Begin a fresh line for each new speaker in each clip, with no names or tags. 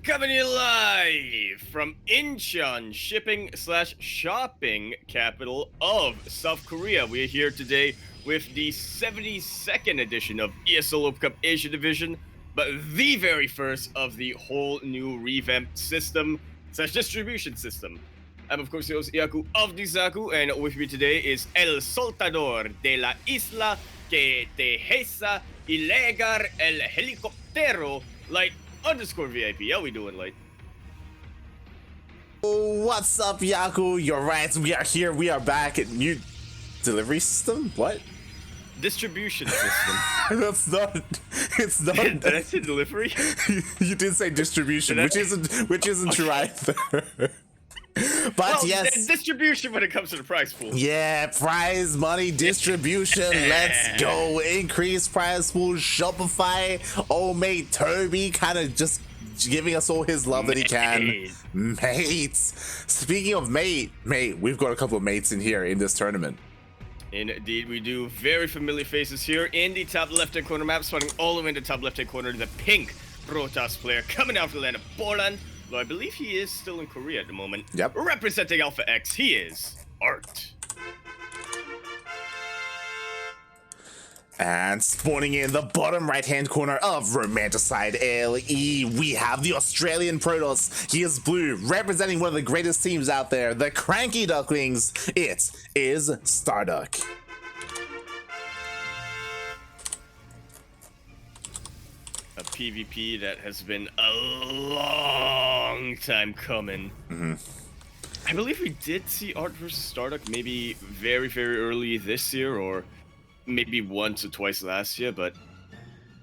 Coming to you live from Incheon, shipping/shopping capital of South Korea. We are here today with the 72nd edition of ESL Open Cup Asia Division, but the very first of the whole new revamped system/distribution system. I'm of course the host Yaku of Yakuzaku, and with me today is El Soltador de la Isla que Tejesa Ilegar El Helicóptero Light _VIP. How we doing, Light?
What's up, Yaku? You're right. We are here. We are back at new delivery system. What?
Distribution system.
That's not. It's not.
Did I say delivery?
You did say distribution, which isn't true either. But
well,
yes,
distribution when it comes to the prize pool.
Yeah, prize money distribution. Let's go. Increase prize pool. Shopify. Old mate Toby kind of just giving us all his love that he can. Mates. Speaking of mate, we've got a couple of mates in here in this tournament.
Indeed, we do. Very familiar faces here in the top left-hand corner map, spawning all the way in the top left-hand corner. The pink Protoss player coming out from the land of Poland. Though I believe he is still in Korea at the moment.
Yep.
Representing Alpha X, he is ArT.
And spawning in the bottom right-hand corner of Romanticide LE, we have the Australian Protoss. He is blue, representing one of the greatest teams out there, the CranKy Ducklings. It is StarDuck.
A PvP that has been a long time coming. I believe we did see ArT versus StarDuck maybe very, very early this year, or maybe once or twice last year, but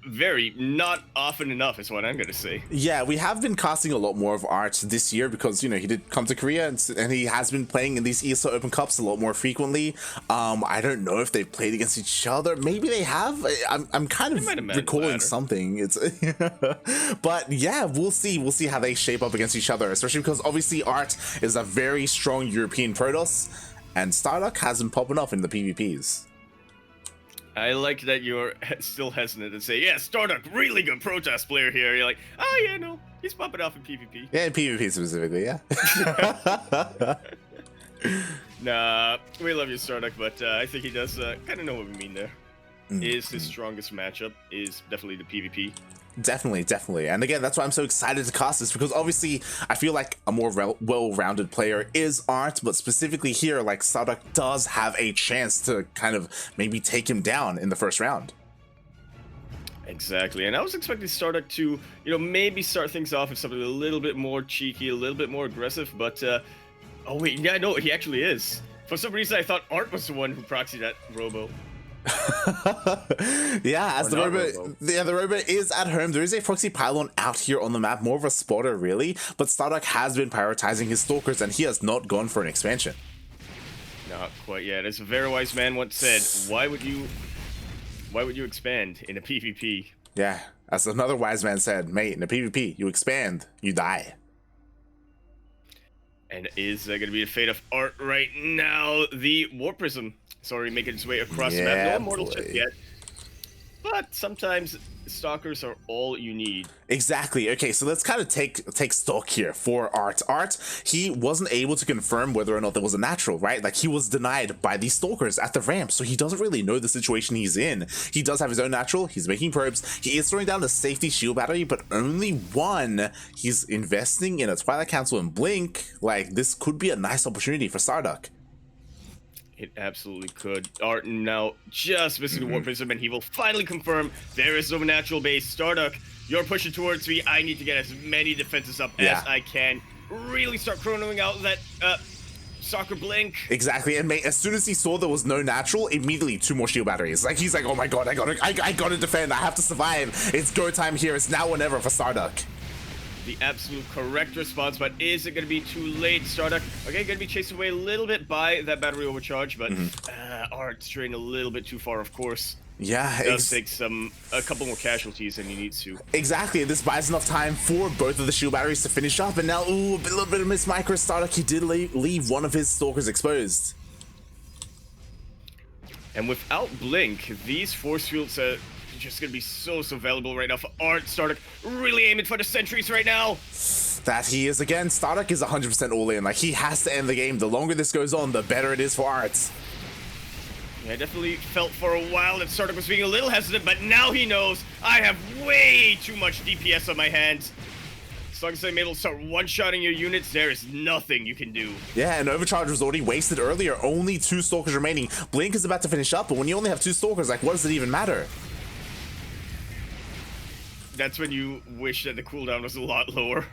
very not often enough is what I'm gonna say.
Yeah, we have been casting a lot more of ArT this year because, you know, he did come to Korea and he has been playing in these ESL Open Cups a lot more frequently. I don't know if they've played against each other. Maybe they have. I'm kind of recalling something. It's but yeah, we'll see. We'll see how they shape up against each other, especially because obviously ArT is a very strong European Protoss and StarDuck has been popping off in the PvPs.
I like that you're still hesitant to say, yeah, StarDuck, really good Protoss player here. You're like, oh yeah, no, he's popping off in PvP.
Yeah, in PvP specifically, yeah.
Nah, we love you, StarDuck, but I think he does kind of know what we mean there. His strongest matchup is definitely the PvP.
Definitely. And again, that's why I'm so excited to cast this, because obviously I feel like a more well-rounded player is ArT, but specifically here, like, StarDuck does have a chance to kind of maybe take him down in the first round.
Exactly, and I was expecting StarDuck to, you know, maybe start things off with something a little bit more cheeky, a little bit more aggressive, but, oh wait, yeah, no, he actually is. For some reason, I thought ArT was the one who proxied that Robo.
Yeah, as the robot is at home. There is a proxy pylon out here on the map, more of a spotter really, but StarDuck has been prioritizing his stalkers and he has not gone for an expansion.
Not quite yet. As a very wise man once said, why would you expand in a PvP?
Yeah, as another wise man said, mate, in a PvP you expand, you die.
And is that going to be the fate of ArT right now? The Warp Prism, sorry, making its way across the map. No immortal just yet. But sometimes stalkers are all you need.
Exactly. Okay, so let's kind of take stock here for ArT. ArT, he wasn't able to confirm whether or not there was a natural, right? Like, he was denied by these stalkers at the ramp, so he doesn't really know the situation he's in. He does have his own natural. He's making probes. He is throwing down the safety shield battery, but only one. He's investing in a Twilight Council and Blink. Like, this could be a nice opportunity for StarDuck.
It absolutely could. ArT now just missing the Warp Prism, and he will finally confirm there is no natural base. StarDuck, you're pushing towards me. I need to get as many defenses up as I can. Really start chronoing out that soccer blink.
Exactly, and mate, as soon as he saw there was no natural, immediately 2 more shield batteries. Like, he's like, oh my god, I gotta defend. I have to survive. It's go time here. It's now or never for StarDuck.
The absolute correct response, but is it going to be too late? StarDuck, okay, going to be chased away a little bit by that battery overcharge, but ArT's straying a little bit too far, of course.
Yeah,
it does take a couple more casualties than he needs to.
Exactly, and this buys enough time for both of the shield batteries to finish up, and now, ooh, a little bit of miss micro. StarDuck, he did leave one of his stalkers exposed.
And without Blink, these force fields just gonna be so valuable right now for ArT. StarDuck really aiming for the sentries right now.
That he is again. StarDuck is 100% all in. Like, he has to end the game. The longer this goes on, the better it is for ArT.
Yeah, I definitely felt for a while that StarDuck was being a little hesitant, but now he knows I have way too much DPS on my hands. As long as I'm able to start one-shotting your units, there is nothing you can do.
Yeah, and Overcharge was already wasted earlier. Only 2 Stalkers remaining. Blink is about to finish up, but when you only have 2 Stalkers, like, what does it even matter?
That's when you wish that the cooldown was a lot lower.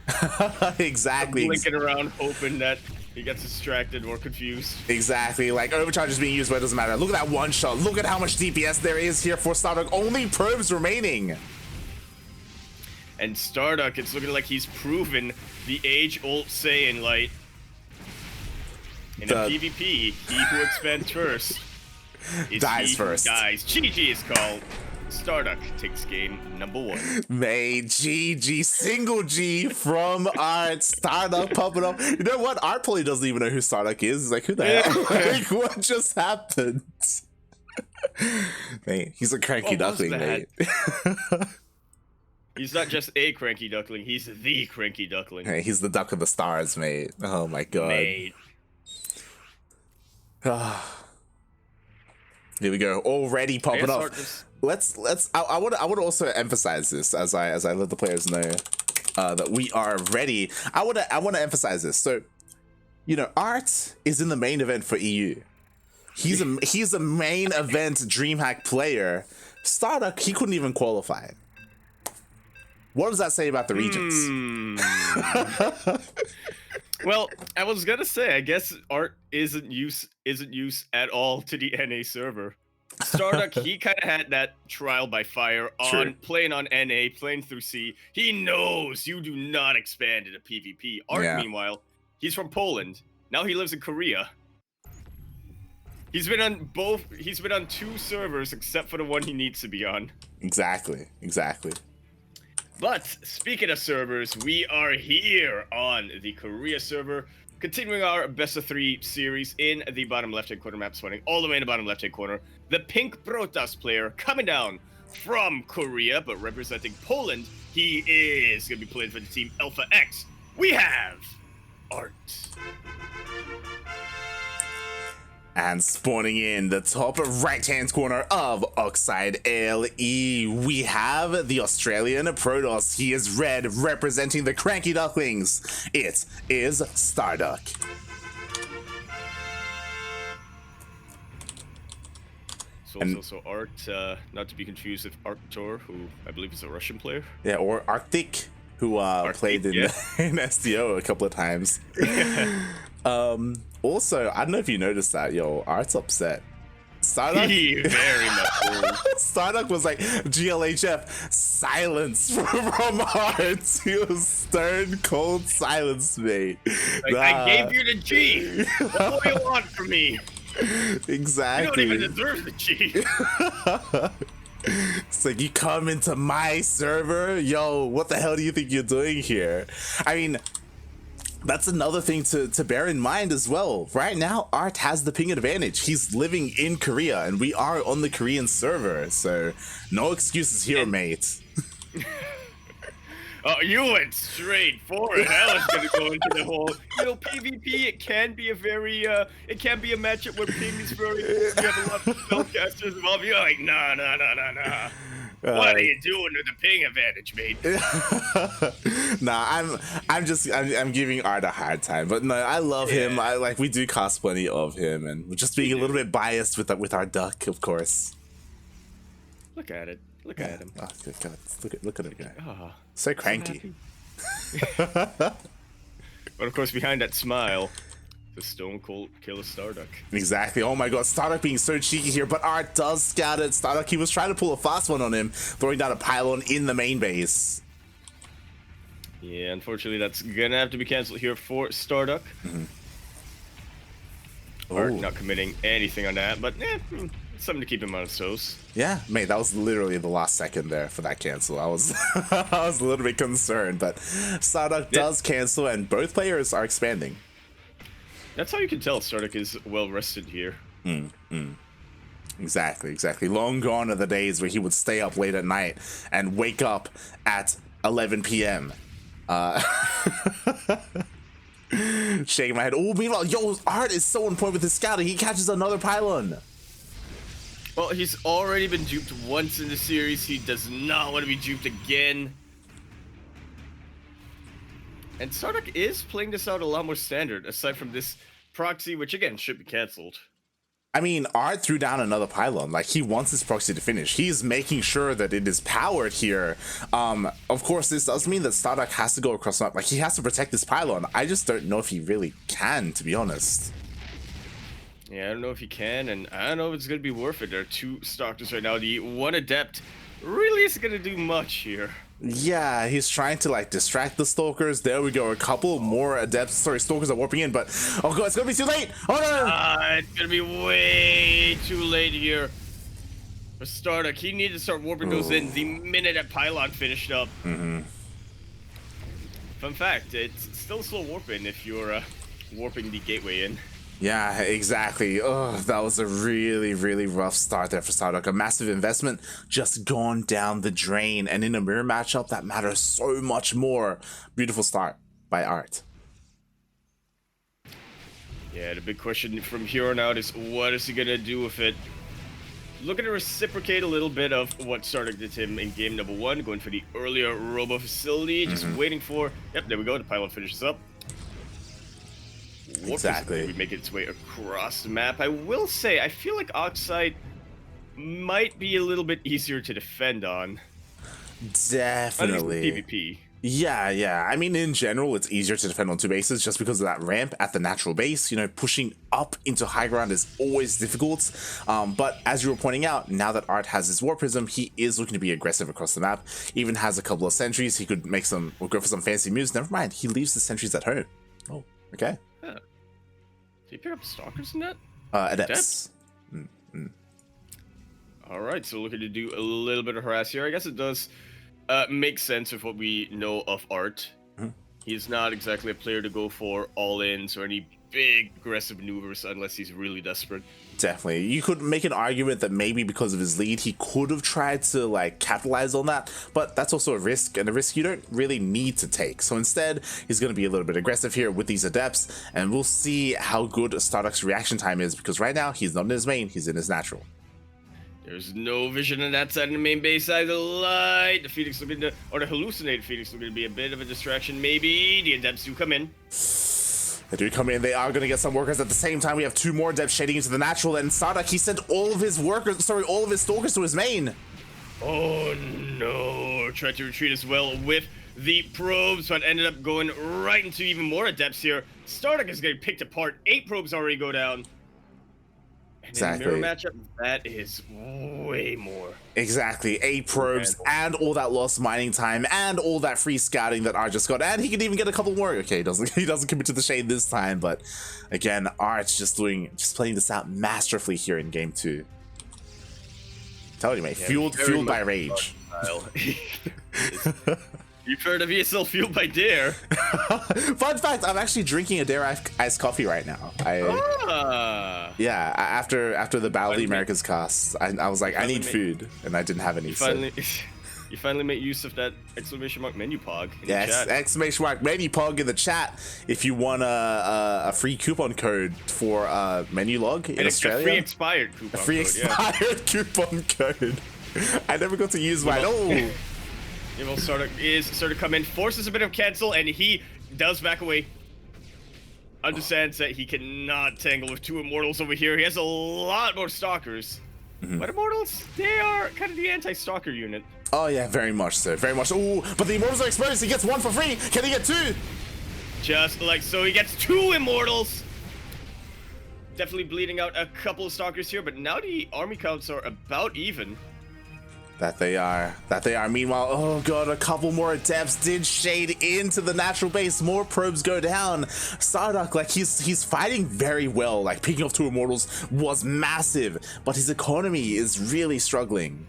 Exactly.
Blinking around, hoping that he gets distracted or confused.
Exactly. Like, Overcharge is being used, but it doesn't matter. Look at that one shot. Look at how much DPS there is here for StarDuck. Only probes remaining.
And StarDuck, it's looking like he's proven the age-old saying, like, in a PvP, he who expands first is
dies first.
Dies. GG is called. StarDuck takes game number 1.
Mate, GG, single G from ArT. StarDuck popping up. You know what? ArT probably doesn't even know who StarDuck is. He's like, who the hell? Like, what just happened? Mate, he's a CranKy Duckling, mate.
He's not just a CranKy Duckling, he's the CranKy Duckling.
Hey, he's the duck of the stars, mate. Oh my god.
Mate.
Here we go. Already popping up. I want to also emphasize this as I let the players know that we are ready. I want to emphasize this. So, you know, ArT is in the main event for EU. He's a main event DreamHack player. StarDuck, he couldn't even qualify. What does that say about the regions?
Well, I was gonna say, I guess ArT isn't use at all to the NA server. StarDuck, he kind of had that trial by fire on playing on NA, playing through C. He knows you do not expand into PvP. ArT, meanwhile, he's from Poland. Now he lives in Korea. He's been on 2 servers except for the one he needs to be on.
Exactly.
But speaking of servers, we are here on the Korea server, continuing our best of 3 series in the bottom left-hand corner map, spawning all the way in the bottom left-hand corner. The Pink Protoss player coming down from Korea, but representing Poland, he is going to be playing for the team Alpha X. We have ArT.
And spawning in the top right-hand corner of Oxide LE, we have the Australian Protoss. He is red, representing the CranKy Ducklings. It is StarDuck.
So also ArT, not to be confused with ArcTor, who I believe is a Russian player.
Yeah, or Arctic, who played in SDO a couple of times. Also, I don't know if you noticed that, yo, ArT's upset. StarDuck?
Very much.
StarDuck was like, GLHF, silence from ArT. He was stern, cold silence, mate.
Like, I gave you the G. What do you want from me?
Exactly.
You don't even deserve the G.
It's like, you come into my server? Yo, what the hell do you think you're doing here? I mean, that's another thing to bear in mind as well. Right now, ArT has the ping advantage. He's living in Korea, and we are on the Korean server, so no excuses here, mate.
Oh, you went straight for it. I was gonna go into the whole, PvP. It can be a very, it can be a matchup where ping is very. You have a lot of spellcasters involved. You're like, nah. What are you doing to the ping advantage, mate?
Nah, I'm giving ArT a hard time, but no, I love him. We do cast plenty of him, and we're just being a little bit biased with our duck, of course.
Look at it. Look at him.
Oh, God. Look at it, guy.
Oh,
so cranky.
But of course, behind that smile, the stone cold killer StarDuck.
Exactly. Oh my god, StarDuck being so cheeky here, but ArT does scout it. StarDuck, he was trying to pull a fast one on him, throwing down a pylon in the main base.
Yeah, unfortunately, that's gonna have to be canceled here for StarDuck. ArT not committing anything on that, but something to keep him on his toes.
Yeah, mate, that was literally the last second there for that cancel. I was I was a little bit concerned, but StarDuck does cancel, and both players are expanding.
That's how you can tell StarDuck is well rested here.
Exactly. Long gone are the days where he would stay up late at night and wake up at 11 p.m. Shaking my head. Oh, meanwhile, ArT is so on point with his scouting. He catches another pylon.
Well, he's already been duped once in the series. He does not want to be duped again. And StarDuck is playing this out a lot more standard, aside from this proxy, which again should be cancelled.
I mean, ArT threw down another pylon. Like, he wants his proxy to finish. He's making sure that it is powered here. Of course, this does mean that StarDuck has to go across the map. Like, he has to protect this pylon. I just don't know if he really can, to be honest.
Yeah, I don't know if he can, and I don't know if it's going to be worth it. There are two stalkers right now. The one adept really isn't going to do much here.
Yeah, he's trying to, like, distract the stalkers. There we go. A couple more adepts. Sorry, stalkers are warping in, but... Oh, God, it's going to be too late. Oh, no.
It's going to be way too late here for StarDuck. He needed to start warping those in the minute that pylon finished up. Fun fact, it's still slow warping if you're warping the gateway in.
Yeah, exactly. Oh, that was a really rough start there for StarDuck. A massive investment just gone down the drain. And in a mirror matchup, that matters so much more. Beautiful start by ArT.
Yeah, the big question from here on out is what is he going to do with it? Looking to reciprocate a little bit of what StarDuck did to him in game number 1. Going for the earlier robo facility. Just waiting for... Yep, there we go. The pylon finishes up.
Exactly.
We make its way across the map. I will say, I feel like Oxide might be a little bit easier to defend on.
Definitely.
At least PvP.
Yeah. I mean, in general, it's easier to defend on two bases just because of that ramp at the natural base. You know, pushing up into high ground is always difficult. But as you were pointing out, now that ArT has his War Prism, he is looking to be aggressive across the map. Even has a couple of sentries. He could make some, or go for some fancy moves. Never mind, he leaves the sentries at home. Oh, okay.
Huh. Did he pick up stalkers in that?
Adepts.
Alright, so looking to do a little bit of harass here. I guess it does make sense of what we know of ArT. He's not exactly a player to go for all-ins or any big aggressive maneuvers unless he's really desperate.
Definitely. You could make an argument that maybe because of his lead, he could have tried to, like, capitalize on that, but that's also a risk, and a risk you don't really need to take. So instead, he's going to be a little bit aggressive here with these adepts, and we'll see how good StarDuck's reaction time is, because right now, he's not in his main, he's in his natural.
There's no vision on that side of the main base side of the light. The Phoenix looking to, or the hallucinated Phoenix looking to be a bit of a distraction, maybe. The adepts do come in.
They do come in. They are going to get some workers. At the same time, we have two more adepts shading into the natural, and StarDuck, he sent all of his stalkers to his main.
Oh no, tried to retreat as well with the probes, but ended up going right into even more adepts here. StarDuck is getting picked apart. 8 probes already go down. And
exactly.
in the mirror matchup, that is way more.
Exactly. 8 probes and all that lost mining time and all that free scouting that ArT just got, and he can even get a couple more. Okay, he doesn't commit to the shade this time, but again, ArT's just playing this out masterfully here in game 2. Tell you, mate, fueled by rage.
You've heard of ESL fueled by Dare.
Fun fact, I'm actually drinking a Dare iced coffee right now. Yeah, after the Battle of the Americas cast, I was like, I need food, and I didn't have any.
You finally made use of that exclamation mark menu pog in
the chat. Exclamation mark menu pog in the chat if you want a free coupon code for Menulog in Australia.
A free expired coupon code.
A free expired coupon code. I never got to use mine. Oh.
Evil started come in, forces a bit of cancel, and he does back away. Understands that he cannot tangle with 2 immortals over here. He has a lot more stalkers. But immortals, they are kind of the anti-stalker unit.
Oh yeah, very much so, very much. Ooh, but the immortals are exposed. He gets 1 for free. Can he get 2?
Just like so, he gets 2 immortals. Definitely bleeding out a couple of stalkers here, but now the army counts are about even.
That they are. Meanwhile, oh god, a couple more adepts did shade into the natural base. More probes go down. StarDuck, like, he's fighting very well. Like, picking off 2 immortals was massive, but his economy is really struggling.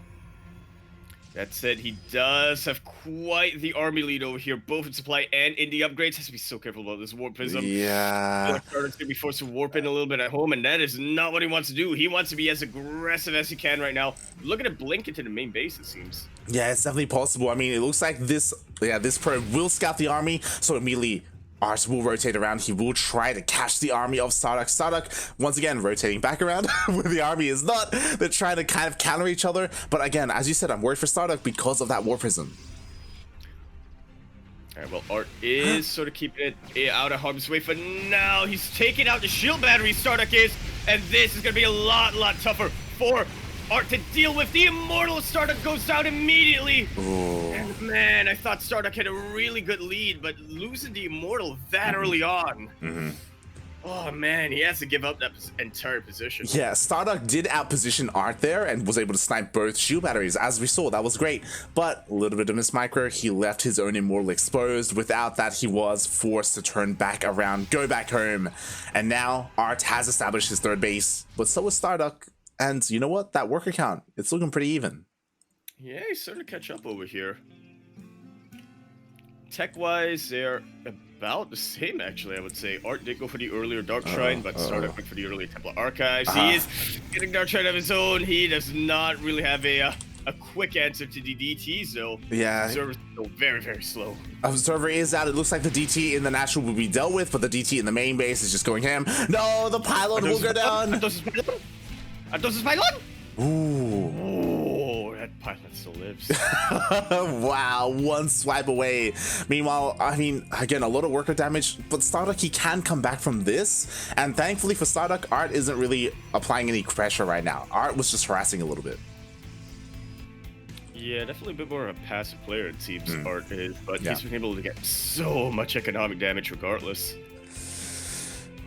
That said, he does have quite the army lead over here, both in supply and in the upgrades. Has to be so careful about this warp prism. I feel
Yeah.
like StarDuck's gonna be forced to warp in a little bit at home, and that is not what he wants to do. He wants to be as aggressive as he can right now. Looking to blink into the main base, it seems.
Yeah, it's definitely possible. I mean, it looks like this probe will scout the army, so immediately ArT will rotate around. He will try to catch the army of StarDuck. StarDuck, once again, rotating back around where the army is not. They're trying to kind of counter each other. But again, as you said, I'm worried for StarDuck because of that War Prism.
All right, well, ArT is sort of keeping it out of harm's way for now. He's taking out the shield battery, StarDuck is, and this is going to be a lot tougher for ArT to deal with. The immortal StarDuck goes down immediately.
Ooh.
And man, I thought StarDuck had a really good lead, but losing the immortal that early on. Oh man, he has to give up that entire position.
Yeah, StarDuck did outposition ArT there and was able to snipe both shield batteries, as we saw. That was great. But a little bit of mismicro, he left his own immortal exposed. Without that, he was forced to turn back around, go back home. And now ArT has established his third base, but so is StarDuck. And you know what? That worker count, it's looking pretty even.
Yeah, he's starting to catch up over here. Tech-wise, they're about the same, actually, I would say. ArT did go for the earlier Dark Shrine, but StarDuck went for the earlier Temple Archives. He is getting Dark Shrine of his own. He does not really have a quick answer to the DTs, though.
Yeah.
Observer's still very slow.
Observer is out. It looks like the DT in the natural will be dealt with, but the DT in the main base is just going ham. No, the pylon will go down.
Entonces, pylon?
Ooh.
Oh, that pylon still lives.
Wow, one swipe away. Meanwhile, I mean, again, a lot of worker damage, but StarDuck, he can come back from this. And thankfully for StarDuck, ArT isn't really applying any pressure right now. ArT was just harassing a little bit.
Yeah, definitely a bit more of a passive player, it seems, ArT is, but he's been able to get so much economic damage regardless.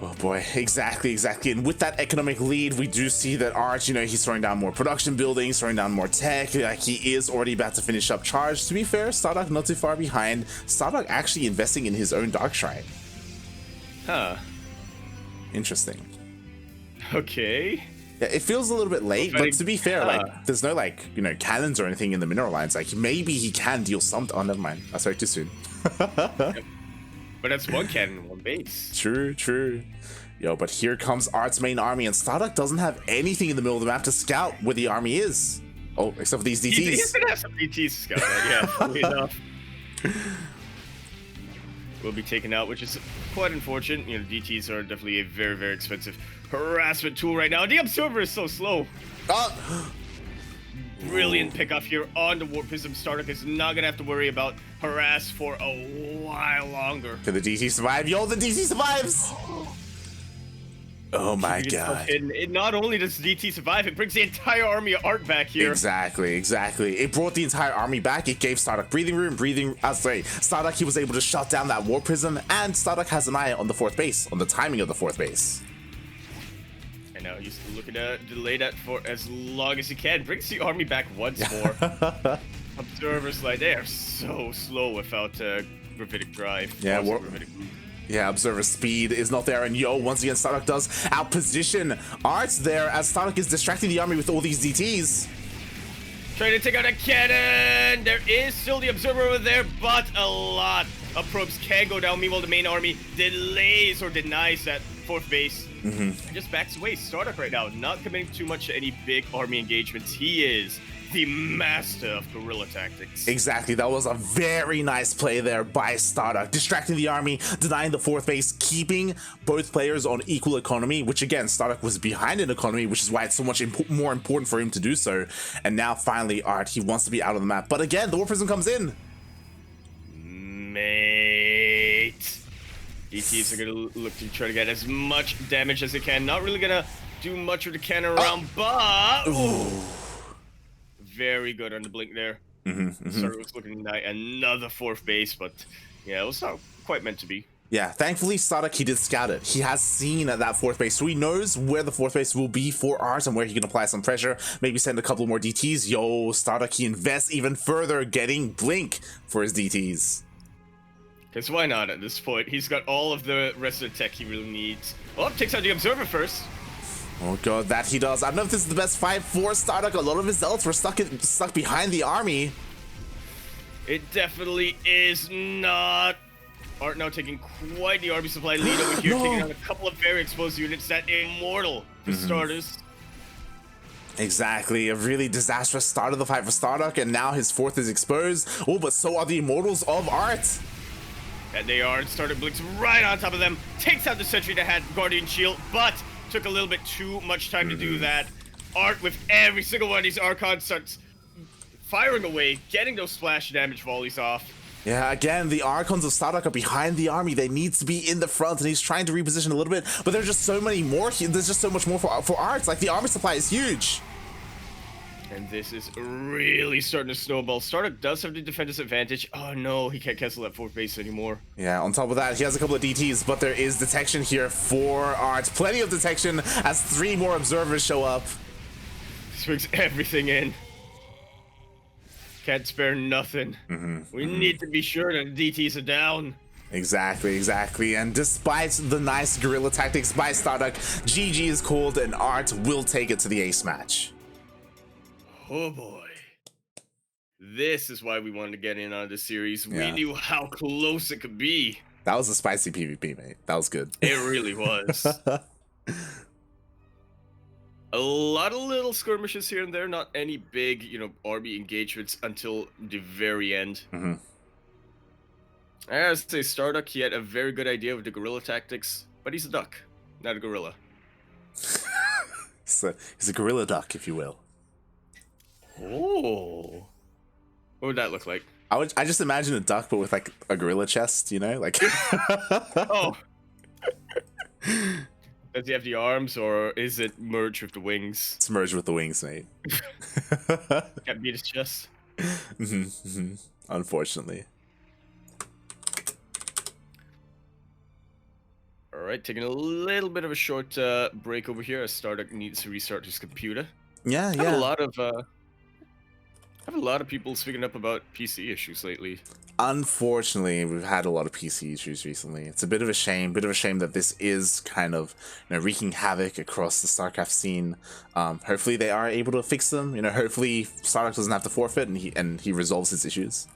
Oh boy, exactly. And with that economic lead, we do see that ArT, you know, he's throwing down more production buildings, throwing down more tech. Like, he is already about to finish up charge. To be fair, StarDuck not too far behind. StarDuck actually investing in his own Dark Shrine.
Huh.
Interesting.
Okay.
Yeah, it feels a little bit late, but to be fair, like, there's no, like, you know, cannons or anything in the mineral lines. Like, maybe he can deal some. Oh, never mind. I spoke too soon.
Yep. But that's one cannon, one base.
True. Yo, but here comes ArT's main army, and StarDuck doesn't have anything in the middle of the map to scout where the army is. Oh, except for these DTs.
He's gonna have some DTs to scout that, yeah, fully enough. Will be taken out, which is quite unfortunate. You know, DTs are definitely a very expensive harassment tool right now. The Observer is so slow. Brilliant pickoff here on the Warp Prism. StarDuck is not gonna have to worry about harass for a while longer.
Can the DT survive? Yo, the DT survives! Oh my god.
It not only does DT survive, it brings the entire army of ArT back here.
Exactly. It brought the entire army back. It gave StarDuck breathing room. StarDuck, he was able to shut down that Warp Prism, and StarDuck has an eye on the fourth base, on the timing of the fourth base.
And now he's looking to delay that for as long as he can. Brings the army back once more. Observers, like, they are so slow without gravitic drive.
Yeah, Observer speed is not there, and yo, once again, StarDuck does outposition ArT there as StarDuck is distracting the army with all these DTs.
Trying to take out a cannon! There is still the Observer over there, but a lot of probes can go down. Meanwhile, the main army delays or denies that fourth base. And just backs away. StarDuck right now, not committing too much to any big army engagements. He is the master of guerrilla tactics.
Exactly, that was a very nice play there by StarDuck, distracting the army, denying the fourth base, keeping both players on equal economy, which again, StarDuck was behind in economy, which is why it's so much more important for him to do so. And now finally ArT, he wants to be out of the map, but again, the Warp Prism comes in.
Mate. DTs are gonna look to try to get as much damage as they can. Not really gonna do much with the cannon around, but very good on the blink there. Sorry, it was looking like another fourth base, but yeah, it was not quite meant to be.
Yeah, thankfully StarDuck, he did scout it. He has seen that fourth base, so he knows where the fourth base will be for ArT and where he can apply some pressure. Maybe send a couple more DTs. Yo, StarDuck, he invests even further, getting blink for his DTs.
Because why not at this point? He's got all of the rest of the tech he really needs. Oh, takes out the Observer first.
Oh god, that he does. I don't know if this is the best fight for StarDuck. A lot of his zealots were stuck behind the army.
It definitely is not. ArT now taking quite the army supply lead over here, taking on a couple of very exposed units. That Immortal, for starters.
Exactly, a really disastrous start of the fight for StarDuck, and now his fourth is exposed. Oh, but so are the Immortals of ArT.
And they are. StarDuck blinks right on top of them, takes out the sentry that had Guardian Shield, but took a little bit too much time to do that. ArT, with every single one of these Archons, starts firing away, getting those splash damage volleys off.
Yeah, again, the Archons of StarDuck are behind the army. They need to be in the front, and he's trying to reposition a little bit, but there's just so many more. There's just so much more for ArT. Like, the army supply is huge.
And this is really starting to snowball. StarDuck does have the defender's advantage. Oh no, he can't cancel that fourth base anymore.
Yeah, on top of that, he has a couple of DTs, but there is detection here for ArT. Plenty of detection as 3 more observers show up.
This brings everything in. Can't spare nothing. We need to be sure that the DTs are down.
Exactly, exactly. And despite the nice guerrilla tactics by StarDuck, GG is called and ArT will take it to the ace match.
Oh boy. This is why we wanted to get in on this series. We knew how close it could be.
That was a spicy PvP, mate. That was good.
It really was. A lot of little skirmishes here and there, not any big, army engagements until the very end. I gotta say, StarDuck, he had a very good idea of the guerrilla tactics, but he's a duck, not a gorilla.
He's a guerrilla duck, if you will.
Oh. What would that look like?
I just imagine a duck, but with like a gorilla chest, like.
Oh. Does he have the arms, or is it merged with the wings?
It's merged with the wings, mate.
Can't beat his chest.
Unfortunately.
Alright, taking a little bit of a short break over here as StarDuck needs to restart his computer.
Yeah.
I have a lot of people speaking up about PC issues lately.
Unfortunately, we've had a lot of PC issues recently. It's a bit of a shame that this is kind of wreaking havoc across the StarCraft scene. Hopefully they are able to fix them. Hopefully StarDuck doesn't have to forfeit and he resolves his issues.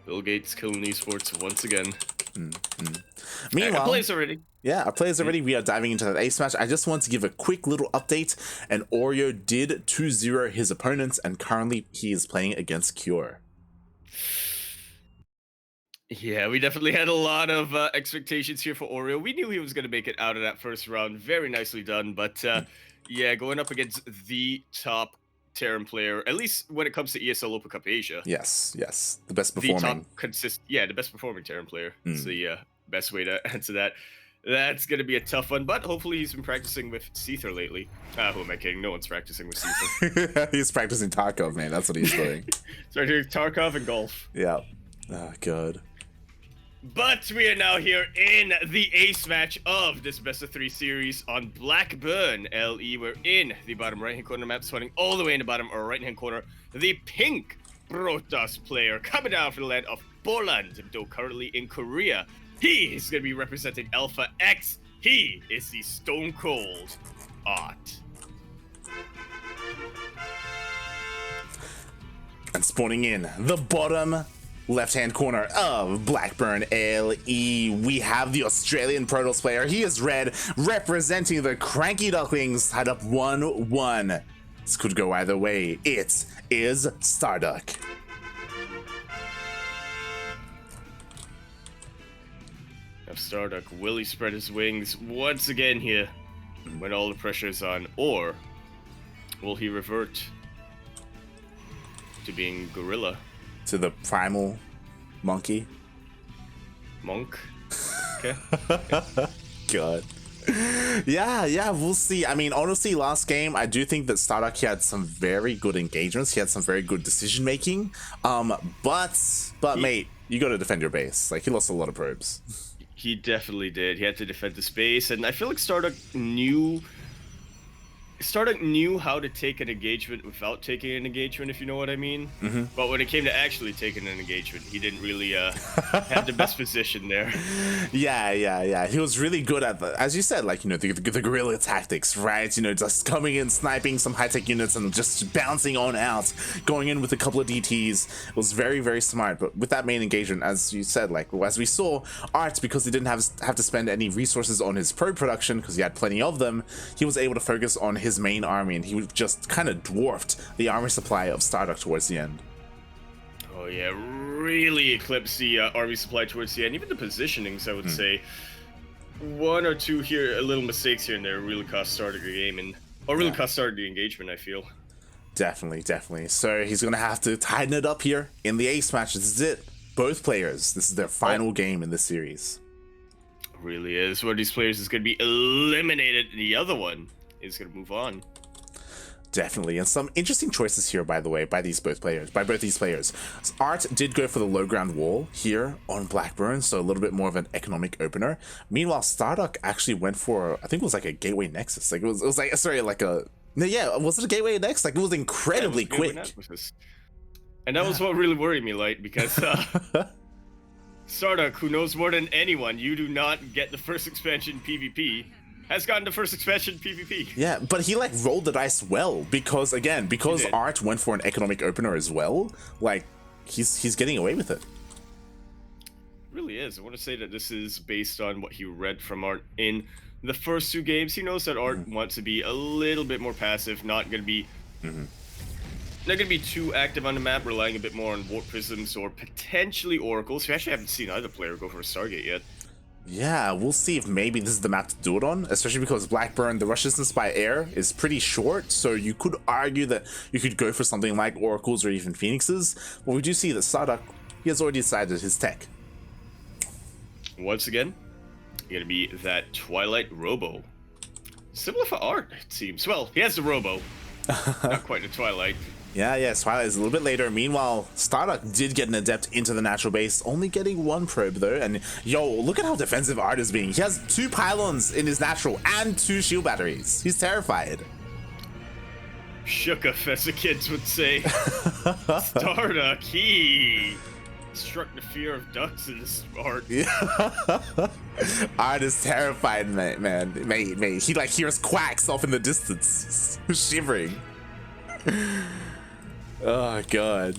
Bill Gates killing esports once again.
Meanwhile,
our players already.
Yeah, our players already. We are diving into that ace match. I just want to give a quick little update. And Oreo did 2-0 his opponents, and currently he is playing against Cure.
Yeah, we definitely had a lot of expectations here for Oreo. We knew he was going to make it out of that first round. Very nicely done. But yeah, going up against the top Terran player, at least when it comes to ESL Open Cup Asia.
Yes. The best performing.
The best performing Terran player. It's the best way to answer that. That's going to be a tough one, but hopefully he's been practicing with Seether lately. Who am I kidding? No one's practicing with Seether.
He's practicing Tarkov, man. That's what he's doing.
Starting doing Tarkov and golf.
Yeah. Oh, God.
But we are now here in the ace match of this best of 3 series on Blackburn LE. We're in the bottom right-hand corner map, spawning all the way in the bottom right-hand corner. The pink Protoss player coming down from the land of Poland, though currently in Korea. He is going to be representing Alpha X. He is the Stone Cold ArT.
And spawning in the bottom left-hand corner of Blackburn LE, we have the Australian Protoss player. He is red, representing the CranKy Ducklings, tied up 1-1. This could go either way. It is StarDuck.
Now StarDuck, will he spread his wings once again here when all the pressure is on, or will he revert to being gorilla?
To the primal monkey.
Monk. Okay.
God. Yeah, we'll see. I mean, honestly, last game, I do think that StarDuck, he had some very good engagements. He had some very good decision making. But mate, you got to defend your base. Like, he lost a lot of probes.
He definitely did. He had to defend the space, and I feel like StarDuck knew StarDuck knew how to take an engagement without taking an engagement, if you know what I mean. But when it came to actually taking an engagement, he didn't really have the best position there.
Yeah. He was really good at the, as you said, like, you know, the guerrilla tactics, right? You know, just coming in, sniping some high-tech units and just bouncing on out, going in with a couple of DTs. It was very, very smart. But with that main engagement, as you said, like, as we saw, ArT, because he didn't have to spend any resources on his pro production, because he had plenty of them, he was able to focus on his main army, and he just kind of dwarfed the army supply of StarDuck towards the end.
Oh yeah, really eclipsed the army supply towards the end. Even the positionings, I would say. One or two here, little mistakes here and there really cost StarDuck the game, and really cost StarDuck the engagement, I feel.
Definitely. So he's gonna have to tighten it up here in the ace match. This is it. Both players. This is their final game in this series.
Really is. One of these players is gonna be eliminated, and the other one is gonna move on.
Definitely, and some interesting choices here, by the way, by both these players. So ArT did go for the low ground wall here on Blackburn, so a little bit more of an economic opener. Meanwhile, StarDuck actually went for, I think it was like a gateway nexus. Like it was like, sorry, like a, yeah, was it a gateway next? Like it was incredibly quick.
And that was what really worried me, like, because StarDuck, who knows more than anyone, you do not get the first expansion PvP. Has gotten the first expansion PvP.
Yeah, but he like rolled the dice well because ArT went for an economic opener as well. Like he's getting away with it.
Really is. I want to say that this is based on what he read from ArT in the first two games. He knows that ArT wants to be a little bit more passive, not going to be too active on the map, relying a bit more on warp prisms or potentially oracles. We actually haven't seen either player go for a Stargate yet.
Yeah, we'll see if maybe this is the map to do it on, especially because Blackburn, the rush distance by air is pretty short, so you could argue that you could go for something like Oracles or even Phoenixes, but we do see that StarDuck, he has already decided his tech.
Once again, gonna be that Twilight Robo. Similar for ArT, it seems. Well, he has the Robo, not quite the Twilight.
Yeah, Twilight is a little bit later. Meanwhile, StarDuck did get an Adept into the natural base, only getting one probe though. And yo, look at how defensive ArT is being. He has 2 pylons in his natural and 2 shield batteries. He's terrified.
Shooketh, as the kids would say. StarDuck, he struck the fear of ducks in this ArT.
Yeah. ArT is terrified, mate. He like hears quacks off in the distance, shivering. Oh god.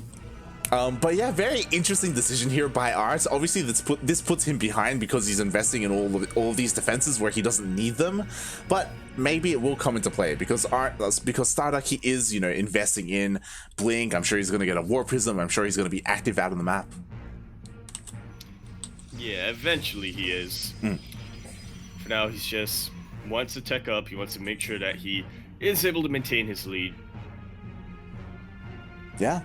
But yeah, very interesting decision here by ArT. Obviously, this puts him behind because he's investing in all of these defenses where he doesn't need them. But maybe it will come into play because StarDuck, he is, you know, investing in Blink. I'm sure he's gonna get a War Prism. I'm sure he's gonna be active out on the map.
Yeah, eventually he is. For now, he's just wants to tech up. He wants to make sure that he is able to maintain his lead.
Yeah,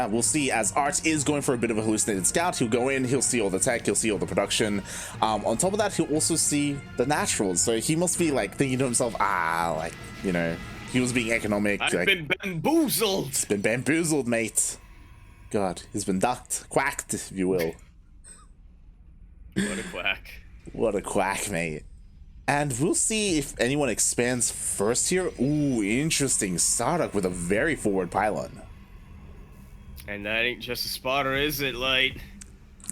we'll see. As ArT is going for a bit of a hallucinated scout, he'll go in, he'll see all the tech, he'll see all the production. On top of that, he'll also see the naturals. So he must be like thinking to himself, like, you know, he was being economic.
I've been bamboozled.
It's been bamboozled, mate. God, he's been quacked, if you will.
What a quack.
What a quack, mate. And we'll see if anyone expands first here. Ooh, interesting. StarDuck with a very forward pylon.
And that ain't just a spotter, is it, Light?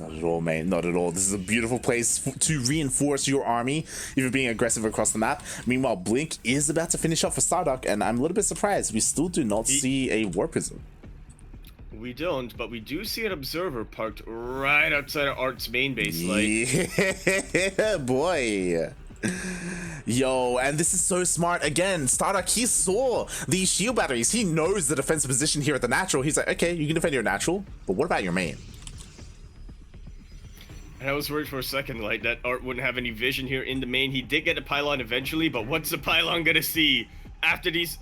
Not at all, mate. Not at all. This is a beautiful place to reinforce your army if you're being aggressive across the map. Meanwhile, Blink is about to finish off for StarDuck, and I'm a little bit surprised. We still do not see a War Prism.
We don't, but we do see an observer parked right outside of ArT's main base, Light.
Yeah, boy. Yo, and this is so smart. Again, StarDuck, he saw these shield batteries. He knows the defensive position here at the natural. He's like, okay, you can defend your natural, but what about your main?
And I was worried for a second, like, that ArT wouldn't have any vision here in the main. He did get a pylon eventually, but what's the pylon gonna see after these...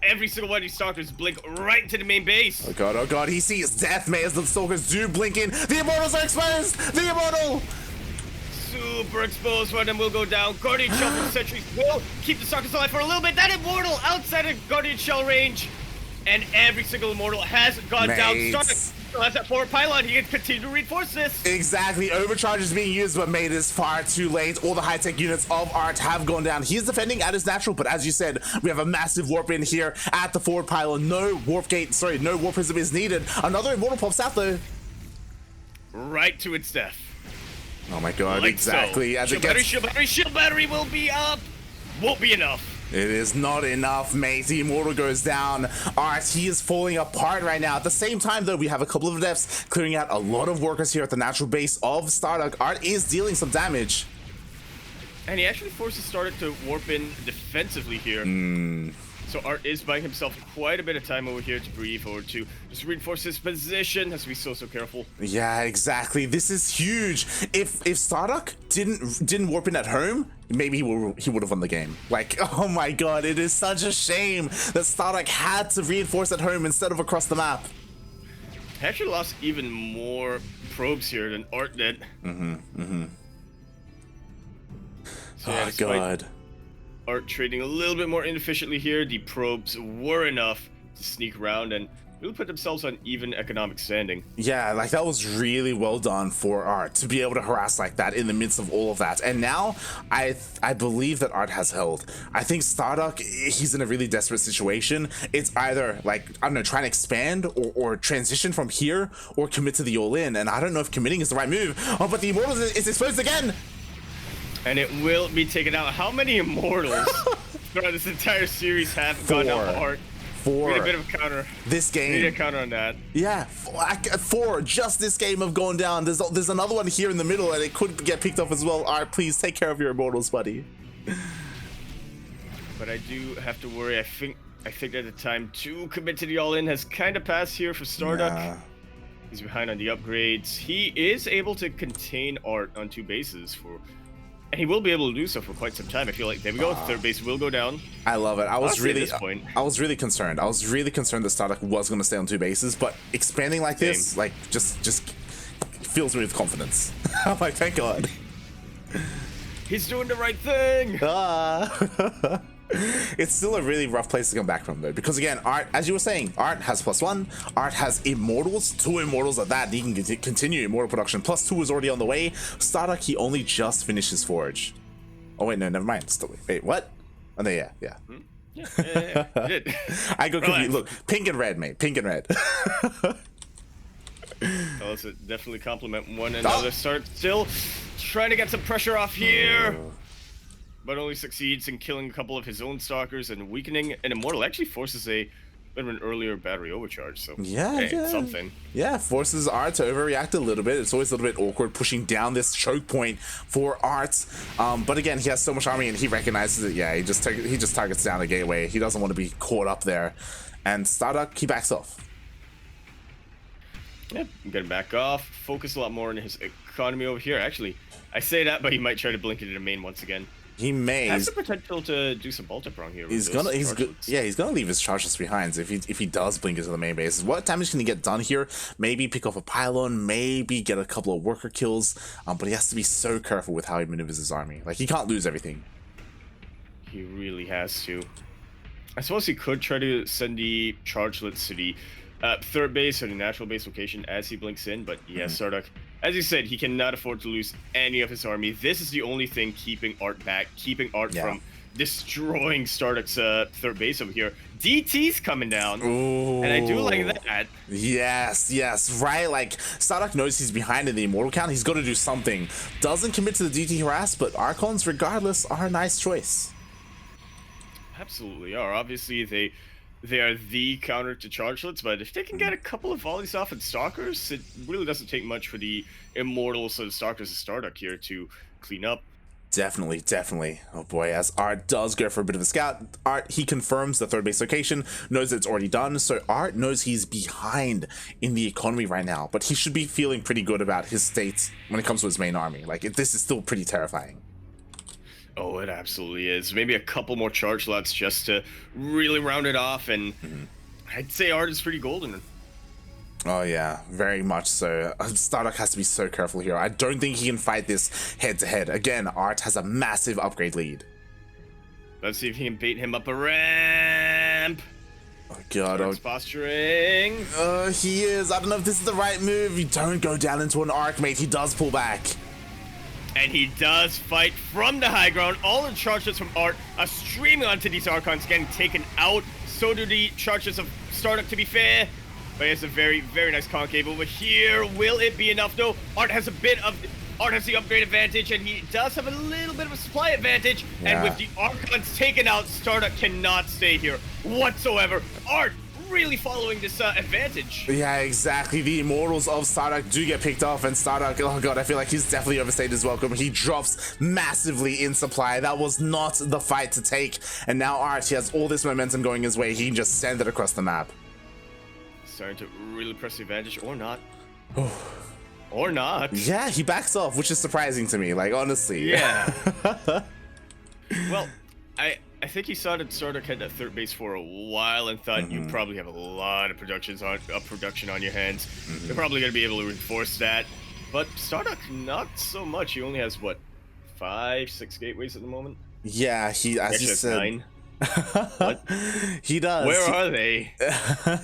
every single one of these stalkers blink right to the main base.
Oh god, he sees death, mate, as the stalkers do blink in. The Immortals are exposed! The Immortal!
Super exposed. One of them will go down. Guardian Shell from Sentries will keep the stalkers alive for a little bit. That Immortal outside of Guardian Shell range. And every single Immortal has gone down. StarDuck still has that forward pylon. He can continue to reinforce this.
Exactly. Overcharge is being used, but mate is far too late. All the high-tech units of ArT have gone down. He's defending at his natural, but as you said, we have a massive warp in here at the forward pylon. No warp gate, sorry, no warp prism is needed. Another immortal pops out though.
Right to its death.
Oh my god,
Like
exactly.
So.
As
Shield
it
battery,
gets...
shield battery will be up. Won't be enough.
It is not enough, mate. The immortal goes down. ArT, he is falling apart right now. At the same time, though, we have a couple of deaths clearing out a lot of workers here at the natural base of StarDuck. ArT is dealing some damage.
And he actually forces StarDuck to warp in defensively here. So ArT is buying himself quite a bit of time over here to breathe or to just reinforce his position. Has to be so careful.
Yeah, exactly. This is huge. If StarDuck didn't warp in at home, maybe he would have won the game. Like, oh my god, it is such a shame that StarDuck had to reinforce at home instead of across the map.
He actually lost even more probes here than ArT did. So yeah,
Oh god.
ArT trading a little bit more inefficiently here. The probes were enough to sneak around and really put themselves on even economic standing.
Yeah, like that was really well done for ArT to be able to harass like that in the midst of all of that. And now I believe that ArT has held. I think StarDuck, he's in a really desperate situation. It's either like, I don't know, trying to expand or transition from here or commit to the all-in. And I don't know if committing is the right move. Oh, but the Immortals is exposed again.
And it will be taken out. How many Immortals throughout this entire series have gone down for ArT?
Four.
Need a bit of a counter.
This game.
Need a counter on that.
Yeah, four. Just this game of going down. There's another one here in the middle, and it could get picked up as well. ArT, please take care of your Immortals, buddy.
But I do have to worry. I think at the time to commit to the all-in has kind of passed here for StarDuck.
Yeah.
He's behind on the upgrades. He is able to contain ArT on two bases and he will be able to do so for quite some time. I feel like there we go. Third base will go down.
I love it. I was really concerned. I was really concerned that StarDuck was going to stay on two bases, but expanding like this, like just fills me with confidence. I'm like, thank God.
He's doing the right thing.
It's still a really rough place to come back from though, because again, ArT, as you were saying, ArT has +1. ArT has Immortals, 2 Immortals at that. He can continue Immortal production. +2 is already on the way. StarDuck, he only just finished his Forge. Oh wait, no, never mind. Wait, what? Oh no, yeah.
Yeah.
I go confused. Look, pink and red, mate. Pink and red.
Let's definitely complement one another. Start still trying to get some pressure off here. But only succeeds in killing a couple of his own stalkers and weakening an Immortal. Actually forces a bit of an earlier battery overcharge, so
yeah.
Something. Yeah,
forces ArT to overreact a little bit. It's always a little bit awkward pushing down this choke point for ArT. But again, he has so much army and he recognizes it. Yeah, he just targets down the gateway. He doesn't want to be caught up there. And StarDuck, he backs off.
Yeah, I'm gonna back off. Focus a lot more on his economy over here. Actually, I say that, but he might try to blink it into main once again.
He may.
Has the potential to do some multi-prong here.
He's gonna leave his charges behind if he does blink into the main base. What damage can he get done here? Maybe pick off a pylon, maybe get a couple of worker kills. But he has to be so careful with how he maneuvers his army. Like, he can't lose everything.
He really has to. I suppose he could try to send the chargelets to the third base or the natural base location as he blinks in, but yeah, StarDuck, as you said, he cannot afford to lose any of his army. This is the only thing keeping ArT back, keeping ArT from destroying StarDuck's third base over here. DT's coming down, and I do like that.
Yes, right? Like, StarDuck knows he's behind in the Immortal count. He's got to do something. Doesn't commit to the DT harass, but Archons, regardless, are a nice choice.
Absolutely are. Obviously, they are the counter to chargelets, but if they can get a couple of volleys off at Stalkers, it really doesn't take much for the Immortals of Stalkers and StarDuck here to clean up.
Definitely. Oh boy, as ArT does go for a bit of a scout, ArT, he confirms the third base location, knows that it's already done, so ArT knows he's behind in the economy right now, but he should be feeling pretty good about his state when it comes to his main army. Like, this is still pretty terrifying.
Oh, it absolutely is. Maybe a couple more charge lots just to really round it off, and I'd say ArT is pretty golden.
Oh yeah, very much so. StarDuck has to be so careful here. I don't think he can fight this head-to-head. Again, ArT has a massive upgrade lead.
Let's see if he can bait him up a ramp.
Oh god,
Starduck's posturing.
he is. I don't know if this is the right move. You don't go down into an arc, mate. He does pull back.
And he does fight from the high ground. All the charges from ArT are streaming onto these Archons, getting taken out. So do the charges of StarDuck, to be fair. But he has a very, very nice concave over here. Will it be enough, though? ArT has the upgrade advantage, and he does have a little bit of a supply advantage.
Yeah.
And with the Archons taken out, StarDuck cannot stay here whatsoever. ArT really following this advantage.
Yeah, exactly. The immortals of StarDuck do get picked off, and StarDuck, oh god, I feel like he's definitely overstayed his welcome. He drops massively in supply. That was not the fight to take. And now ArT, he has all this momentum going his way. He can just send it across the map.
Starting to really press the advantage, or not. Or not.
Yeah, he backs off, which is surprising to me, like, honestly.
Yeah. Well, I think he saw that StarDuck had that third base for a while and thought you probably have a lot of production on your hands. You're probably going to be able to reinforce that. But StarDuck, not so much. He only has, what, 5, 6 gateways at the moment?
Yeah, he, as you said...
9. What?
He does.
Where are they?